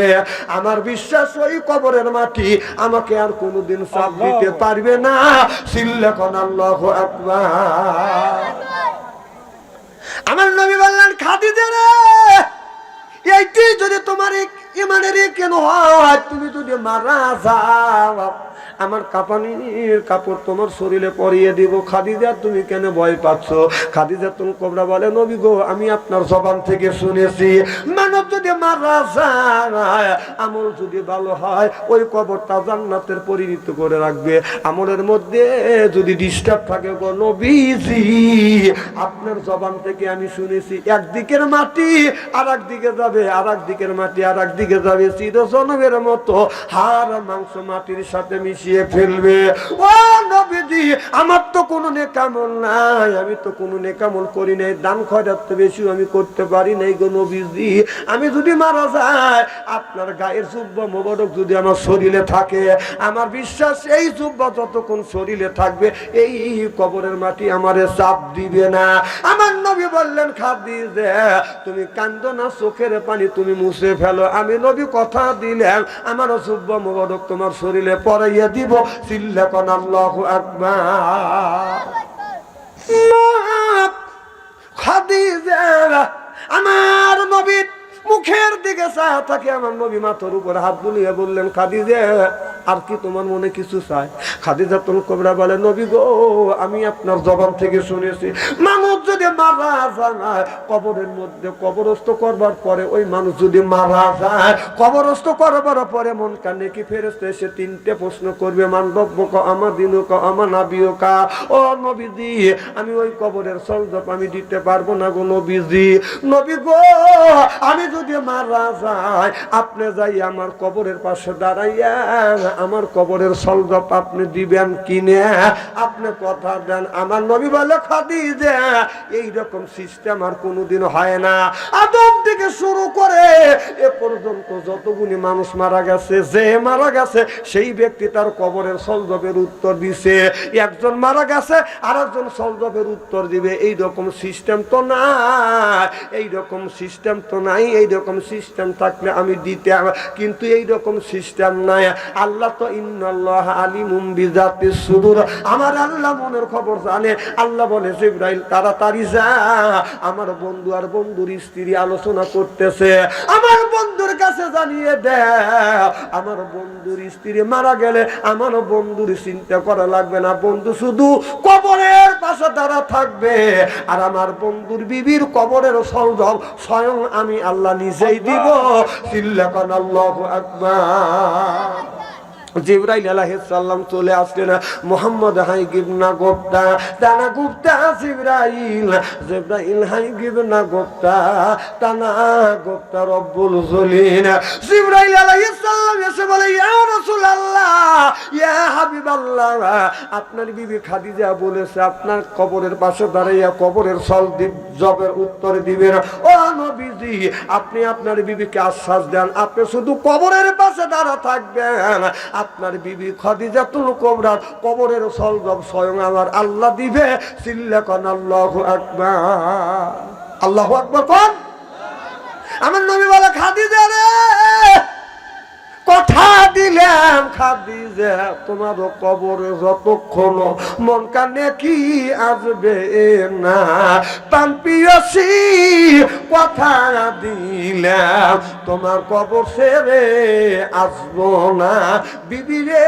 আমার বিশ্বাস ওই কবরের মাটি আমাকে আর কোনোদিন চাপ দিতে পারবে না। চিল্লাকান আল্লাহু আকবার। আমার নবী বললেন, খাদিজা রে এইটি যদি তোমার ইমানের কেন হয়, তুমি যদি মারা যাও আমার কাফনের কাপড় তোমার শরীরে পরিয়ে দিব। খাদিজা তুমি কেন ভয় পাচ্ছ? খাদিজাতুল কুবরা বলে, নবী গো আমি আপনার জবান থেকে শুনেছি মানব যদি মারা যায় আমল যদি ভালো হয় ওই কবরটা জান্নাতের পরিণত করে রাখবে, আমলের মধ্যে যদি ডিস্টার্ব থাকে গো নবীজি আপনার জবান থেকে আমি শুনেছি একদিকের মাটি আর একদিকে যাবে, আর একদিকের মাটি আর একদিকে যাবে, চিরজনমের মতো হাড় মাংস মাটির সাথে মিশিয়ে ফেলবে। ও নবীজি আমার তো কোনো নেকামল নাই, আমি তো কোনো নেকামল করি নাই, দান খয়রাত তো বেশি আমি করতে পারি নাই গো নবীজি, আমি যদি মারা যাই আপনার গায়ের জুব্বা মোবারক যদি আমার শরীরে থাকে আমার বিশ্বাস এই জুব্বা যতক্ষণ শরীরে থাকবে এই কবরের মাটি আমারে চাপ দিবে না। আমার নবী বললেন, খাদিজা তুমি কান্দো না, চোখের পানি তুমি মুছে ফেলো, আমি নবী কথা দিলাম আমার জুব্বা মোবারক তোমার শরীরে পরাইয়া দিব। চিল্লাকান আল্লাহু আকবার। খাদিজা আমার নবীর মুখের দিকে চায় থাকে আমার নবী মাথার উপরে হাত বুলিয়ে বললেন, খাদিজা আর কি তোমার মনে কিছু চায়? খাদিজাতুল কুবরা বলে, নবী গো, আমি আপনার জবান থেকে শুনেছি মানুষ যদি মারা যায় কবরের মধ্যে কবরস্থ করবার পরে, ওই মানুষ যদি মারা যায় কবরস্থ করবার পরে মন কানে কি ফেরেশতা এসে তিনটে প্রশ্ন করবে, মান রব্বুক আমা দিনুক আমা নাবিয়ুকা। ও নবীজি, আমি ওই কবরের সলজব আমি দিতে পারবো না গো নবীজি। নবী গো, আমি যদি মারা যাই আপনি যাই আমার কবরের পাশে দাঁড়াইয়া আমার কবরের সলজব আপনি দিবেন কিনে, আপনি কথা দেন। আমার নবী বলে, খাদিজা এইরকম সিস্টেম আর কোনোদিন হয় না। আদম থেকে শুরু করে এ পর্যন্ত যতগুলি মানুষ মারা গেছে, যে মারা গেছে সেই ব্যক্তি তার কবরের সলজবের উত্তর দিছে। একজন মারা গেছে আর একজন সলজবের উত্তর দিবে, এইরকম সিস্টেম তো নাই, এইরকম সিস্টেম তো নাই। এইরকম সিস্টেম থাকলে আমি দিতাম, কিন্তু এইরকম সিস্টেম নাই। আল্লাহ তো ইন্নাল্লাহ আলিমুম বিজাতিস সুদূর, আমার আল্লাহ মনের খবর জানে। আল্লাহ বলে, জিবরাইল তাড়াতাড়ি যা, আমার বন্ধু আর বন্ধুর স্ত্রী আলোচনা করতেছে, আমার বন্ধুর কাছে জানিয়ে দে। আমার বন্ধুর স্ত্রী মারা গেলে আমার বন্ধুর চিন্তা করা লাগবে না, বন্ধু শুধু কবরের পাশে দাঁড়া থাকবে, আর আমার বন্ধুর বিবির কবরের সলজব স্বয়ং আমি আল্লাহ নিজেই দিব। চিল্লাকান আল্লাহু আকবার। জিবরাইল আলাইহিস সালাম চলে আসলেন, মুহাম্মদ হাই গিবনা গোপ্তা তানা গুপ্তা জিবরাইল, জিবরাইল হাই গিবনা গোপ্তা তানা গোপ্তা রব্বুল জলিন। জিবরাইল আলাইহিস সালাম এসে বলে, ইয়া রাসূলুল্লাহ, ইয়া হাবিবাল্লাহ, আপনার বিবি খাদিজা বলেছে আপনার কবরের পাশে দাঁড়াইয়া কবরের জবের উত্তর দিবেন। ও নবীজি, আপনি আপনার বিবিকে আশ্বাস দেন, আপনি শুধু কবরের পাশে দাঁড়া থাকবেন, আপনার বিবি খাদিজাতুল কুবরার কবরের সলজব স্বয়ং আমার আল্লাহ দিবে। চিল্লাকান আল্লাহু আকবার। আল্লাহু আকবার কোন? আমার নবী বলে, খাদিজা রে, কথা দিলাম খাদিজা তোমার কবরে যতক্ষণ মন কানে কি আসবে না, প্রাণ পিয়াসী কথা দিলাম তোমার কবর ছেড়ে আসবো না। বিবি রে,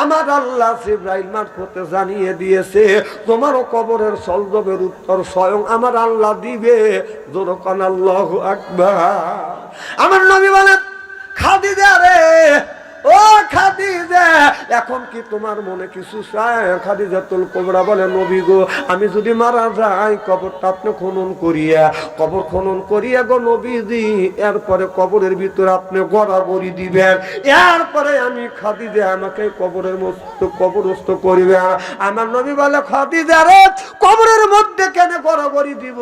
আমার আল্লাহ জিবরাইল মারফতে জানিয়ে দিয়েছে তোমারও কবরের সলজবের উত্তর স্বয়ং আমার আল্লাহ দিবে। জোরকান আল্লাহু আকবার। আমার নবী বলেন, খাদিজা রে, ও খাদিজা, এখন কি তোমার মনে কিছু চায়? খাদিজাতুল কুবরা বলে, নবী গো, আমি যদি মারা যাই কবরটা আপনি খনন করিয়া, কবর খনন করিয়া গো নবীজি, এরপরে কবরের ভিতরে আপনি গড়াগড়ি দিবেন, এরপরে আমি খাদিজা আমাকে কবরের মধ্যে কবরস্থ করিবেন। আমার নবী বলে, খাদিজা রে, কবরের মধ্যে কেন গড়াগড়ি দিব?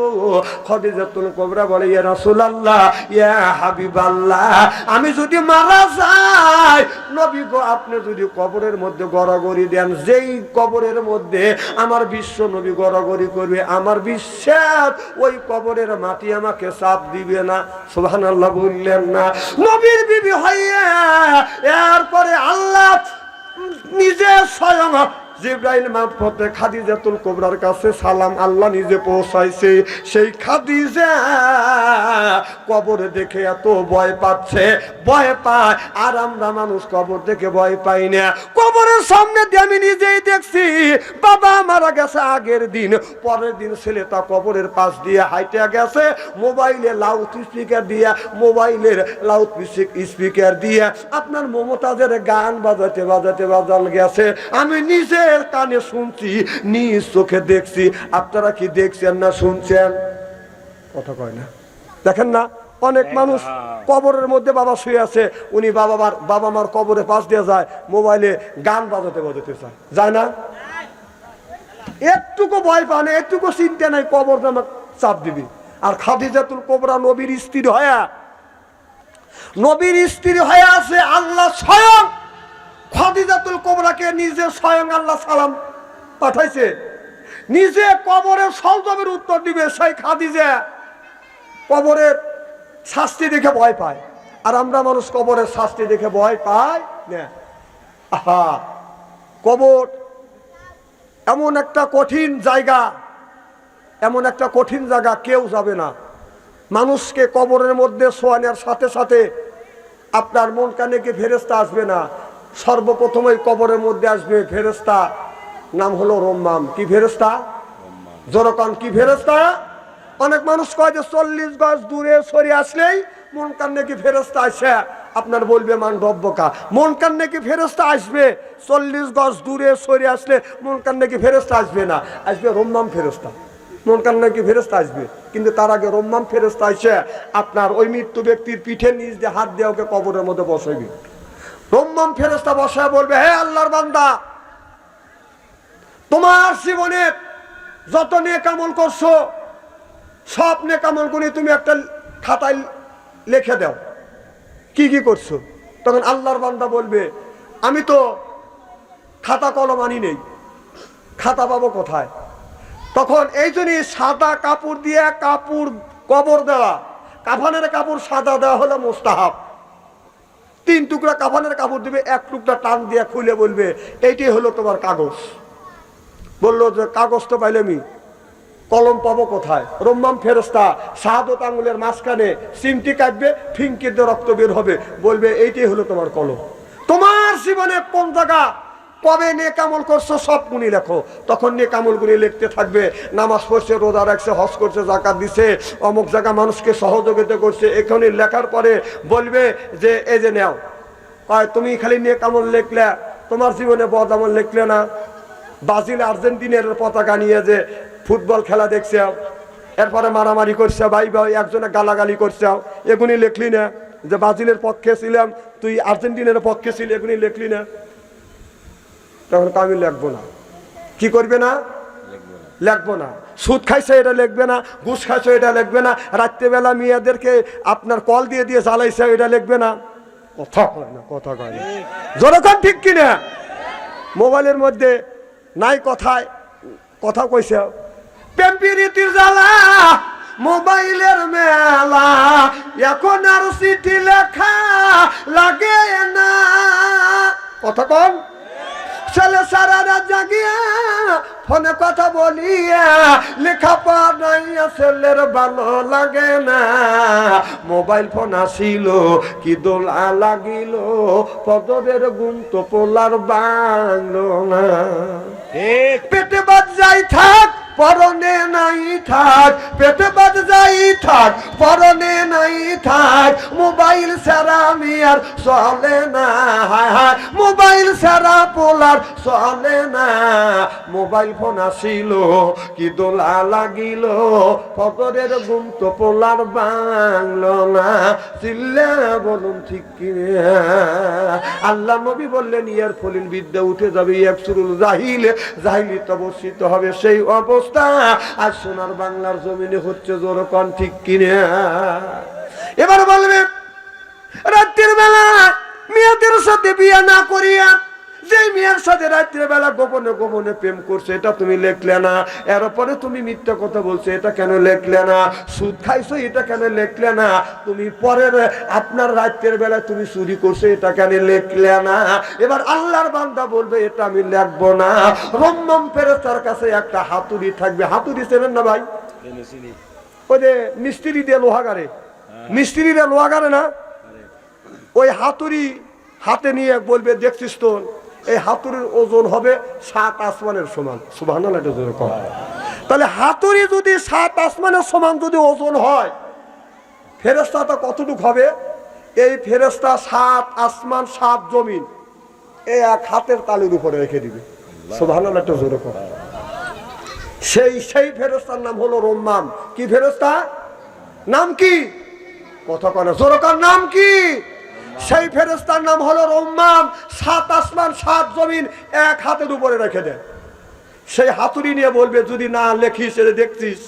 খাদিজাতুল কুবরা বলে, ইয়া রাসূলুল্লাহ, ইয়া হাবিবাল্লাহ, আমি যদি মারা যাই নবী গো, আপনি যদি কবরের মধ্যে গড়াগড়ি দেন, যেই কবরের মধ্যে আমার বিশ্ব নবী গড়াগড়ি করবে, আমার বিশ্বাস ওই কবরের মাটি আমাকে চাপ দিবে না। সুবহানাল্লাহ বললেন না? নবীর বিবি হইয়া এরপরে আল্লাহ নিজে স্বয়ং জিবরাইল মারফতে খাদিজাতুল কুবরার কাছে সালাম আল্লাহ নিজে পৌঁছাইছে। সেই খাদিজা কবরে দেখে এত ভয় পাচ্ছে, ভয় পায়, আর আমরা মানুষ কবর দেখে ভয় পাই না। কবরের সামনে দিয়ে আমি নিজেই দেখছি, বাবা মারা গেছে আগের দিন, পরের দিন ছেলেটা কবরের পাশ দিয়ে হাইটে গেছে, মোবাইলে লাউড স্পিকার দিয়ে, মোবাইলের লাউড স্পিকার দিয়ে আপনার মমতাজের গান বাজাতে বাজাতে বাজাল গেছে। আমি নিজে কানে শুনছি, নিজ চোখে দেখছি। আপনারা কি দেখছেন না শুনছেন? কথা কয় না, দেখেন না? অনেক মানুষ কবরের মধ্যে বাবা শুয়ে আছে, উনি বাবা মার কবরে পাশ দিয়ে যায়, মোবাইলে গান বাজাতে বাজাতে চায়, যায় না? একটুকু ভয় পায় না, একটুকু চিন্তা নাই, কবর আমাকে চাপ দিবি। আর খাদিজাতুল কুবরা নবীর স্ত্রী হয়ে আছে, আল্লাহ স্বয়ং খাদিজাতুল কুবরাকে নিজে স্বয়ং আল্লাহ সালাম পাঠাইছে, নিজে কবরের সলজবের উত্তর দিবে। সেই খাদিজা কবরের শাস্তি দেখে ভয় পায়, আর আমরা মানুষ কবরের শাস্তি দেখে ভয় পাই না। আহা, কবর এমন একটা কঠিন জায়গা, এমন একটা কঠিন জায়গা, কেউ যাবে না। মানুষকে কবরের মধ্যে শোয়ানোর সাথে সাথে আপনার মন কানে কি ফেরেশতা আসবে না? সর্বপ্রথম ওই কবরের মধ্যে আসবে ফেরেশতা, নাম হলো রম্মাম। কি ফেরেশতা? জোরকান কি ফেরেশতা? অনেক মানুষ কয় যে 40 গজ দূরে সরে আসলেই মন কানে কি ফেরেশতা আসে। আপনার বলবে মান রব্বকা, মন কানে কি ফেরেশতা আসবে? 40 গজ দূরে সরে আসলে মন কানে কি ফেরেশতা আসবে না? আসবে রম্মাম ফেরেশতা। মন কান্না কি ফেরেশতা আসবে, কিন্তু তার আগে রম্মাম ফেরেশতা এসে আপনার ওই মৃত্যু ব্যক্তির পিঠে নিচ দিয়ে হাত দিয়ে ওকে কবরের মধ্যে বসাইবে। রম্মাম ফেরেশতা বসায় বলবে, হে আল্লাহর বান্দা, তোমার জীবনে যত নেক আমল করছো সব নেক আমল গুলি তুমি একটা খাতায় লিখে দাও, কি কি করছো। তখন আল্লাহর বান্দা বলবে, আমি তো খাতা কলম আনি নেই, খাতা পাবো কোথায়? তখন এই জন্যই সাদা কাপড় দিয়ে কাপড় কবর দেওয়া, কাফনের কাপড় সাদা দেওয়া হলো মুস্তাহাব। 3 টুকরা কাফনের কাপড় দিবে, 1 টুকরা টান দিয়ে খুলে বলবে এইটাই হলো তোমার কাগজ। বললো যে কাগজ তো পাইলামই, কলম পাবো কোথায়? রম্মাম ফেরেশতা শাহাদত আঙ্গুলের মাঝখানে সিমটি কাটবে, ফিঙ্কির দিয়ে রক্ত বের হবে, বলবে এইটাই হলো তোমার কলম। তোমার জীবনে কোন জায়গা কবে নেক আমল করছো সব গুণী লেখো। তখন নেক আমল গুণী লিখতে থাকবে, নামাজ পড়ছে, রোজা রাখছে, হজ করছে, যাকাত দিছে, অমুক জায়গা মানুষকে সহযোগিতা করছে, এখানে লেখার পরে বলবে যে এই যে নাও। কয় তুমি খালি নেক আমল লিখলে, তোমার জীবনে বদ আমল লিখলে না। ব্রাজিল আর্জেন্টিনার পতাকা নিয়ে যে ফুটবল খেলা দেখছে, এরপরে মারামারি করছে, ভাই ভাই একজনে গালাগালি করছে, এগুলি লিখলি না। যে ব্রাজিলের পক্ষে ছিলাম, তুই আর্জেন্টিনার পক্ষে ছিলি, এগুলি লিখলি না। তখন আমি লিখবো না। কি করবে না? লিখবো না। সুদ খাইছে এটা লিখবে না, ঘুষ খাইছে এটা লিখবে না, রাত্রেবেলা মেয়েদেরকে আপনার কল দিয়ে দিয়ে জ্বালাইছে এটা লিখবে না। কথা কয় না, কথা কয় না, যখন ঠিক কিনা। মোবাইলের মধ্যে নাই কথায় কথা কইছে, প্রেম প্রীতির জ্বালা মোবাইলের মেলা, এখন আর চিঠি লেখা লাগে না। কথা কন, ছেলে সারা রাত জাগিয়া ফোনে কথা বলিয়া, লেখা পড়াইয়া ছেলের ভালো লাগে না। মোবাইল ফোন আসিল কি দোলা লাগিল, ফজরের ঘুম তো পোলার বাংলো না। পেটে বাদ যাই থাক পরনে নাই থাক, পেটে বাদ যাই থাক পরনে নাই থাক, মোবাইল ছাড়া আমি আর চলে না। মোবাইল ছাড়া পোলার চলে না। মোবাইল ফোন আসিল কি দোলা লাগিল, ফজরের ঘুম তো পোলার বাংলো না। চিল্লা বলুন ঠিক কি? আল্লাহ নবী বললেন ইয়ার ফলিল বিদ্যা উঠে যাবে, ইয়াকসুরুল জাহিল, জাহিলিয়ত অবস্থিত হবে সেই অবস্থা আর সোনার বাংলার জমিনে হচ্ছে। জোরকন ঠিক কিনা? এবার বলবে রাত্রির বেলা মেয়েদের সাথে বিয়ে না করিয়া যে মেয়ের সাথে রাত্রির বেলা গোপনে গোপনে প্রেম করছে, এটা তুমি লিখলে না। এরপরে তুমি মিথ্যা কথা বলছো, এটা কেন লিখলে না? সুদ খাইছো, এটা কেন লিখলে না? তুমি পরের আপনার রাত্রির বেলা তুমি চুরি করছো, এটা কেন লিখলে না? এবার আল্লাহর বান্দা বলবে এটা আমি লিখবো না। রম্মাম ফেরেশতার কাছে একটা হাতুড়ি থাকবে। হাতুড়ি চেনেন না ভাই? ওই যে মিস্ত্রি দিয়ে লোহাগারে, মিস্ত্রিরা লোহাগারে না, ওই হাতুড়ি হাতে নিয়ে বলবে দেখছিস তো এই হাতুড়ির ওজন হবে 7 আসমানের সমান। সুবহানাল্লাহ। তাহলে হাতুড়ি যদি 7 আসমানের সমান যদি ওজন হয়, ফেরেশতাটা কতটুক হবে? এই ফেরেশতা 7 আসমান 7 জমিন এই এক হাতের তালুর উপরে রেখে দিবে। সুবহানাল্লাহ। সেই ফেরেশতার নাম হলো রম্মাম। কি ফেরেশতা? নাম কি? কথা কয় না, জোরকার নাম কি? সেই ফেরেশতার নাম হলো রম্মাম। 7 আসমান 7 জমিন এক হাতের উপরে রেখে দেয়। সেই হাতুড়ি নিয়ে বলবে যদি না লেখিস এটা দেখছিস,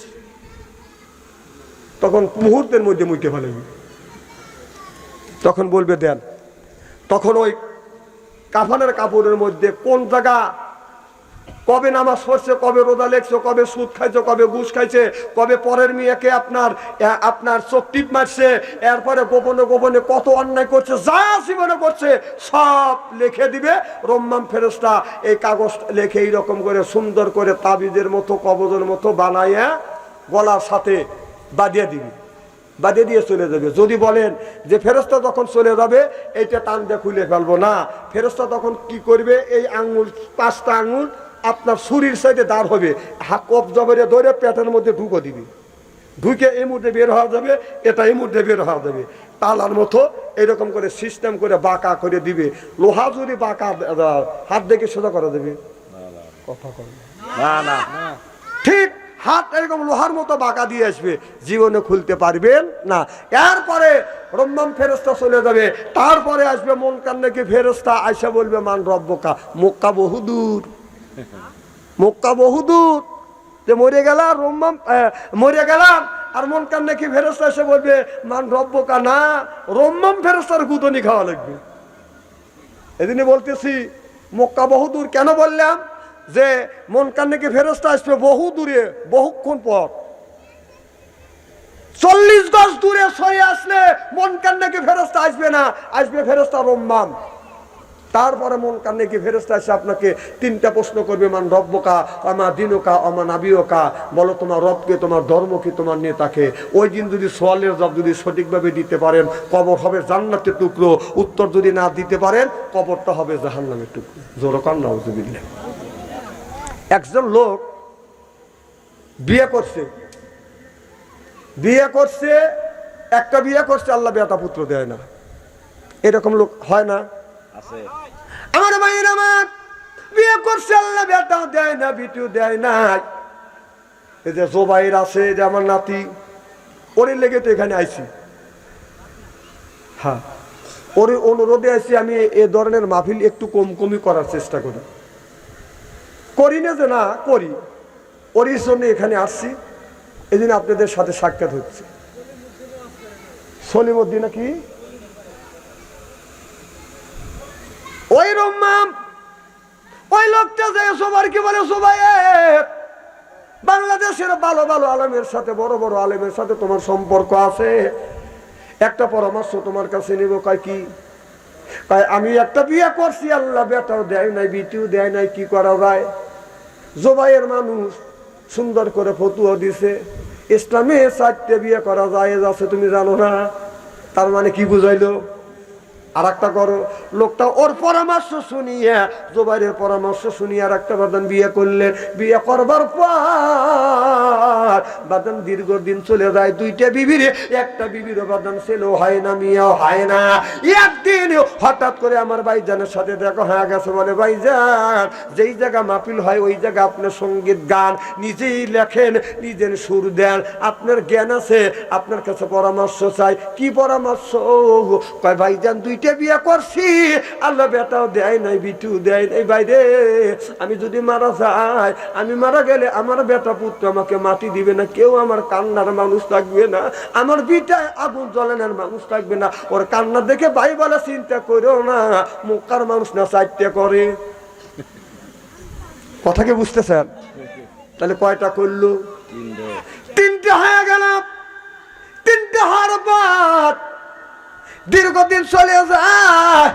তখন মুহূর্তের মধ্যে মুইতে ফেলবি। তখন বলবে দেন। তখন ওই কাফনের কাপড়ের মধ্যে কোন জায়গা কবে নামাজ পড়ছে, কবে রোজা লেখছো, কবে সুদ খাইছো, কবে ঘুষ খাইছে, কবে পরের মেয়েকে আপনার চোখ টিপ মারছে, এরপরে গোপনে গোপনে কত অন্যায় করছে, যা জীবনে করছে সব লিখে দিবে রম্মাম ফেরেশতা। এই কাগজ লিখে এইরকম করে সুন্দর করে তাবিজের মতো কবজের মতো বানাইয়া গলার সাথে বাঁধিয়ে দিবি। বাদে দিয়ে চলে যাবে। যদি বলেন যে ফেরেশতা যখন চলে যাবে এইটা টান দিয়ে খুলে ফেলবো, না, ফেরেশতা তখন কি করবে, এই আঙুল 5টা আঙুল আপনার শরীর সাইডে দাঁড় হবে, কপ জবরে ধরে পেটের মধ্যে ঢুকো দিবে, ঢুকে এই মুহূর্তে বের হওয়া যাবে, এটা এই মুহূর্তে বের হওয়া যাবে, তালার মতো এরকম করে সিস্টেম করে বাঁকা করে দিবে। লোহা যদি বাঁকা হাত দেখে সোজা করা দেবে, কথা কর না না ঠিক হাত এরকম লোহার মতো বাঁকা দিয়ে আসবে, জীবনে খুলতে পারবেন না। এরপরে রম্মাম ফেরেশতা চলে যাবে, তারপরে আসবে মুনকার নাকির ফেরেশতা, আয়সা বলবে মান রব্বুকা, মক্কা বহুদূর, মক্কা বহুদূর, যে মরে গেলাম রম্মাম মরে গেলাম, আর মুনকার নাকির ফেরেশতা এসে বলবে মান রব্বুকা, না, রম্মাম ফেরেশতার গুতনি খাওয়া লাগবে। এদিনই বলতেছি মক্কা বহুদূর কেন বললাম, যে মুনকার নাকির ফেরেশতা আসবে বহু দূরে, বহুক্ষণ পর, 40 গজ দূরে সরে আসলে মুনকার নাকির ফেরেশতা আসবে না, আসবে ফেরেশতা রম্মাম। তারপরে মুনকার নাকির ফেরেশতা এসে আপনাকে 3টা প্রশ্ন করবে, মান রব্বুকা, আমা দিনুকা, আমা নাবিয়ুকা, বলো তোমার রবকে, তোমার ধর্ম কি, তোমার নেতাকে। ওই দিন যদি সওয়ালের জবাব যদি সঠিকভাবে দিতে পারেন, কবর হবে জান্নাতের টুকরো, উত্তর যদি না দিতে পারেন, কবরটা হবে জাহান্নামের টুকরো। জোরে কান নাউযুবিল্লাহ। একজন লোক বিয়ে করছে, একটা বিয়ে করছে, আল্লাহ বেটা পুত্র দেয় না, এরকম লোক হয় না? আছে। আমার ভাইয়ের আমার, বিয়ে করছে, আল্লাহ বেটা দেয় না, বিটু দেয় না। এই যে জোবাইর আছে, যে আমার নাতি, ওর লেগে তো এখানে আইছি, হ্যাঁ, ওর অনুরোধে আইছি। আমি এ ধরনের মাহফিল একটু কমই করার চেষ্টা করি না, যে না করি, ওর জন্য এখানে আসছি, এই জন্য আপনাদের সাথে সাক্ষাৎ হচ্ছে। সলিমউদ্দিন নাকি ওই রম্মাম, ওই লোকটা যে সবার কি বলে, সবাই বাংলাদেশের ভালো ভালো আলেমের সাথে, বড় বড় আলেমের সাথে তোমার সম্পর্ক আছে, একটা পরামর্শ তোমার কাছে নিব। কয় কি? কয় আমি একটা বিয়ে করছি, আল্লাহ বেটাও দেয় নাই, বিটিও দেয় নাই, কি করা যায়? জোবাইয়ের মানুষ সুন্দর করে ফতুয়া দিছে, ইসলামে 4টে বিয়ে করা যায় আছে, তুমি জানো না? তার মানে কি বুঝাইলো? আর একটা করো, লোকটা ওর পরামর্শ শুনিয়ে, জোবাইরের পরামর্শ শুনিয়ে আর একটা বাদান বিয়ে করলেন। বিয়ে করবার পর বাদান দীর্ঘদিন চলে যায়, 2টা বিবির, একটা বিবির বাদান ছেলেও হয় না, মেয়েও হয় না। একদিন হঠাৎ করে আমার ভাইজানের সাথে দেখা হয়ে গেছে, বলে ভাইজান, যেই জায়গা মাহফিল হয় ওই জায়গা আপনার সঙ্গীত গান নিজেই লেখেন, নিজের সুর দেন, আপনার জ্ঞান আছে, আপনার কাছে পরামর্শ চাই। কি পরামর্শ? কয় ভাইজান, 2টা বিয়ে করছি, আল্লাহ বেটাও দেয় নাই, বিটু দেয় নাই। বাইরে আমি যদি মারা যাই, আমি মারা গেলে আমার বেটা পুত্র আমাকে মাটি দিবে না, কেউ আমার কান্নার মানুষ থাকবে না, আমার বিটায় আগুন জ্বলানোর মানুষ থাকবে না। ওর কান্না দেখে ভাই বলে চিন্তা করো না, মক্কার মানুষ না 4টে করে। কথা কি বুঝতেছেন? তাহলে কয়টা করলো? 3টে হয়ে গেল। 3টে হওয়ার পর দীর্ঘদিন চলে যায়,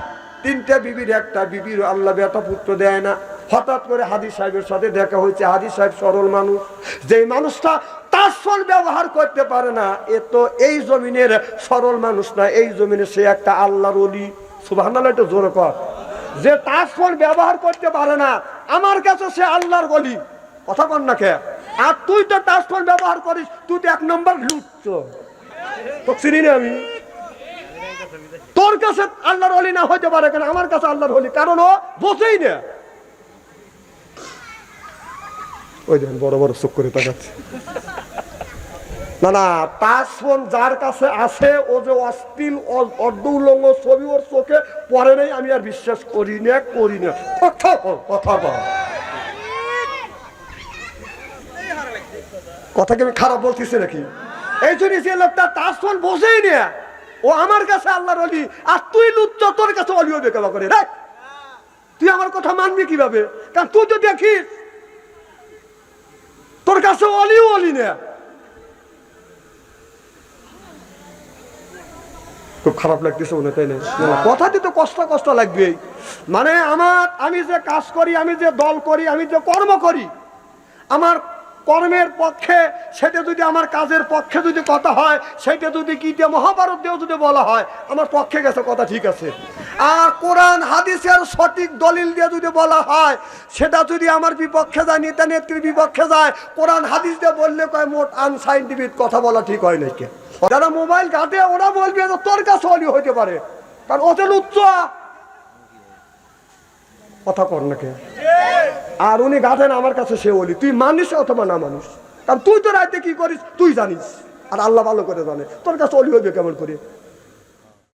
3টে বিবির, একটা বিবির আল্লাহ বেটা পুত্র দেয় না। হঠাৎ করে হাদী সাহেবের সাথে দেখা হয়েছে। হাদী সাহেব সরল মানুষ, যেই মানুষটা তাসফল ব্যবহার করতে পারে না, এ তো এই জমিনের সরল মানুষ না, এই জমিনে সে একটা আল্লাহর ওলি। সুবহানাল্লাহ, একটু জোরে কর। যে তাসফল ব্যবহার করতে পারে না, আমার কাছে সে আল্লাহর ওলি। কথা বল না কে? আর তুই তো তাসফল ব্যবহার করিস, তুই তো 1 নম্বর লুচ্চ। তো চিনি না আমি। তোর কাছে আল্লাহর ওলি না হইতে পারে কেন? আমার কাছে আল্লাহর ওলি, কারণ ও বোঝেই না। ওই দেখেন বড় বড় চোখ করে তাকাচ্ছে। না না, তাসফল যার কাছে আছে, ও যে অশ্লীল অর্ধ উলঙ্গ ছবি ওর চোখে পড়ে নেই, আমি আর বিশ্বাস করি না। কথা কি আমি খারাপ বলতেছি নাকি? এই জন্য যে লোকটা তাসফল বোঝেই না, ও আমার কাছে আল্লাহর ওলি, আর তুই লুচ্চ, তোর কাছে ওলি হবে কেবা করে? রে, তুই আমার কথা মানবি কিভাবে? কারণ তুই তো দেখিস তোর কাছে ওলি না। খুব খারাপ লাগতেছে মনে, তাই না? কথাতে তো কষ্ট লাগবে। মানে আমি যে কাজ করি, আমি যে দল করি, আমি যে কর্ম করি, আমার কর্মের পক্ষে, সেটা যদি আমার কাজের পক্ষে যদি কথা হয়, সেটা যদি গীতা মহাভারত দিয়েও যদি বলা হয়, আমার পক্ষে গেছে, কথা ঠিক আছে। আর কোরআন হাদিসের সঠিক দলিল দিয়ে যদি বলা হয়, সেটা যদি আমার বিপক্ষে যায়, নেতা নেত্রীর বিপক্ষে যায়, কোরআন হাদিস দিয়ে বললে কয় মোট আনসাইন্টিফিক কথা বলা ঠিক হয় নাকি। যারা মোবাইল ঘাটে ওরা বলবে যে তোর কাছে অলি হইতে পারে, কারণ ওদের উচ্চ কথা কর নাকি। আর উনি গাঁথেন আমার কাছে সে বলি, তুই মানুষ অথবা না মানুষ, কারণ তুই তো রাইতে কি করিস তুই জানিস, আর আল্লাহ ভালো করে জানে, তোর কাছে অলি হইবে কেমন করে।